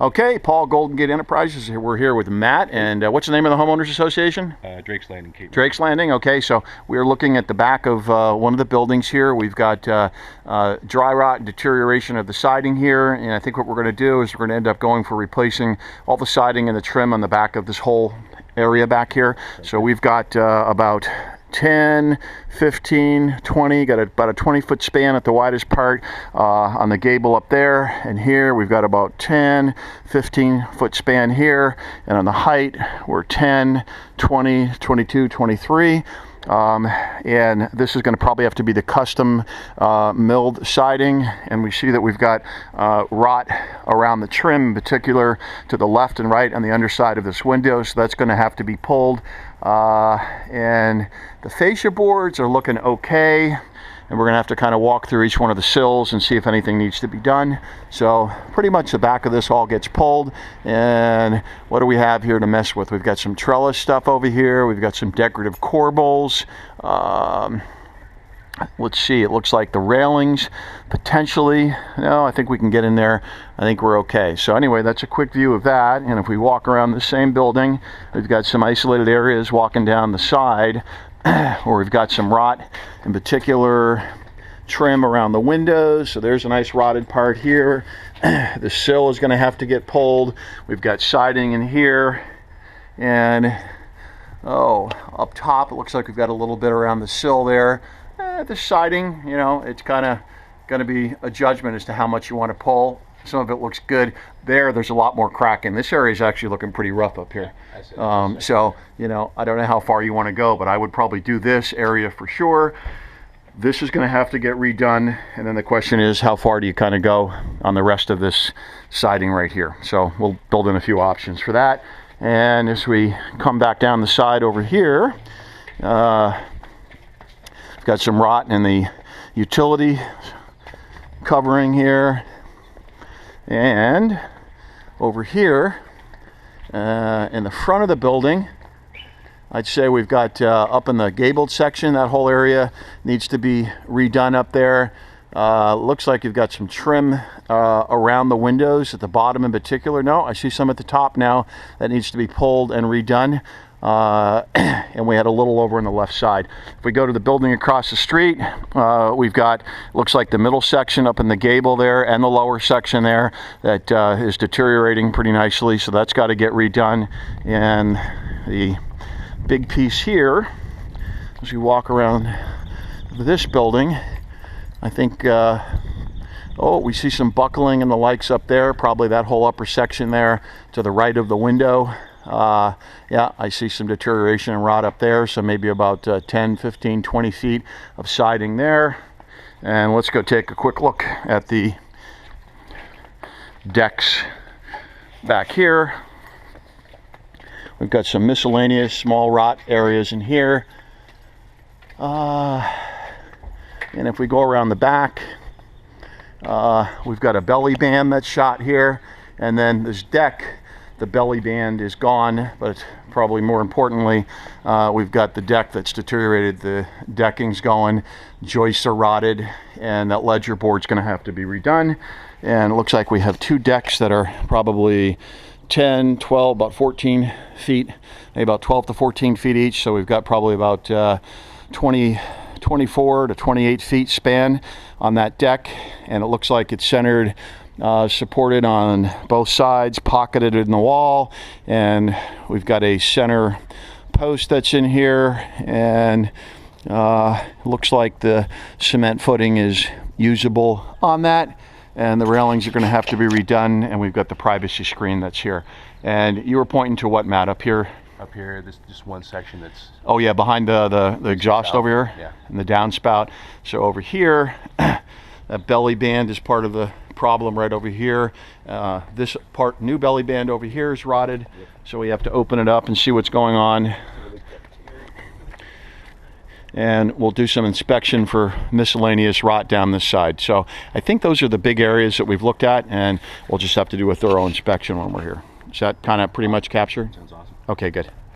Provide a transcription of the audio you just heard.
Okay, Paul, Golden Gate Enterprises. We're here with Matt, and what's the name of the Homeowners Association? Drake's Landing, Cape. Drake's Landing. Okay, so we're looking at the back of one of the buildings here. We've got dry rot and deterioration of the siding here, and I think what we're going to do is we're going to end up going for replacing all the siding and the trim on the back of this whole area back here. Okay. So we've got about 10, 15, 20, got about a 20-foot span at the widest part on the gable up there, and here we've got about 10, 15-foot span here, and on the height we're 10, 20, 22, 23. And this is going to probably have to be the custom milled siding, and we see that we've got rot around the trim, in particular to the left and right on the underside of this window, so that's going to have to be pulled. And the fascia boards are looking okay, and we're going to have to kind of walk through each one of the sills and see if anything needs to be done. So pretty much the back of this all gets pulled. And what do we have here to mess with? We've got some trellis stuff over here. We've got some decorative corbels. Let's see, it looks like the railings potentially. No, I think we can get in there. I think we're okay. So anyway, that's a quick view of that. And if we walk around the same building, we've got some isolated areas walking down the side where we've got some rot, in particular trim around the windows. So there's a nice rotted part here. The sill is going to have to get pulled. We've got siding in here, and up top it looks like we've got a little bit around the sill there. The siding, you know, it's kind of going to be a judgment as to how much you want to pull. Some of it looks good. There's a lot more cracking. This area is actually looking pretty rough up here. So, you know, I don't know how far you want to go, but I would probably do this area for sure. This is going to have to get redone, and then the question is, how far do you kind of go on the rest of this siding right here? So we'll build in a few options for that. And as we come back down the side over here, got some rot in the utility covering here, and over here in the front of the building, I'd say we've got up in the gabled section, that whole area needs to be redone up there. Looks like you've got some trim around the windows at the bottom in particular. No, I see some at the top now that needs to be pulled and redone. And we had a little over on the left side. If we go to the building across the street, we've got, looks like the middle section up in the gable there and the lower section there that is deteriorating pretty nicely, so that's got to get redone. And the big piece here, as we walk around this building, I think we see some buckling and the likes up there, probably that whole upper section there to the right of the window. Yeah, I see some deterioration and rot up there, so maybe about 10, 15, 20 feet of siding there. And let's go take a quick look at the decks back here. We've got some miscellaneous small rot areas in here. And if we go around the back, we've got a belly band that's shot here, and then this deck, the belly band is gone, but probably more importantly, we've got the deck that's deteriorated. The decking's going, joists are rotted, and that ledger board's going to have to be redone. And it looks like we have two decks that are probably 10, 12, about 14 feet, maybe about 12 to 14 feet each. So we've got probably about 24 to 28 feet span on that deck, and it looks like it's centered, supported on both sides, pocketed in the wall, and we've got a center post that's in here, and looks like the cement footing is usable on that, and the railings are going to have to be redone, and we've got the privacy screen that's here. And you were pointing to what, Matt, up here? Up here, there's just one section that's... Oh yeah, behind the exhaust over here? Yeah. And the downspout. So over here, that belly band is part of the problem right over here. This part, new belly band over here is rotted. Yep. So we have to open it up and see what's going on. And we'll do some inspection for miscellaneous rot down this side. So I think those are the big areas that we've looked at, and we'll just have to do a thorough inspection when we're here. Is that kind of pretty much captured? Sounds awesome. Okay, good.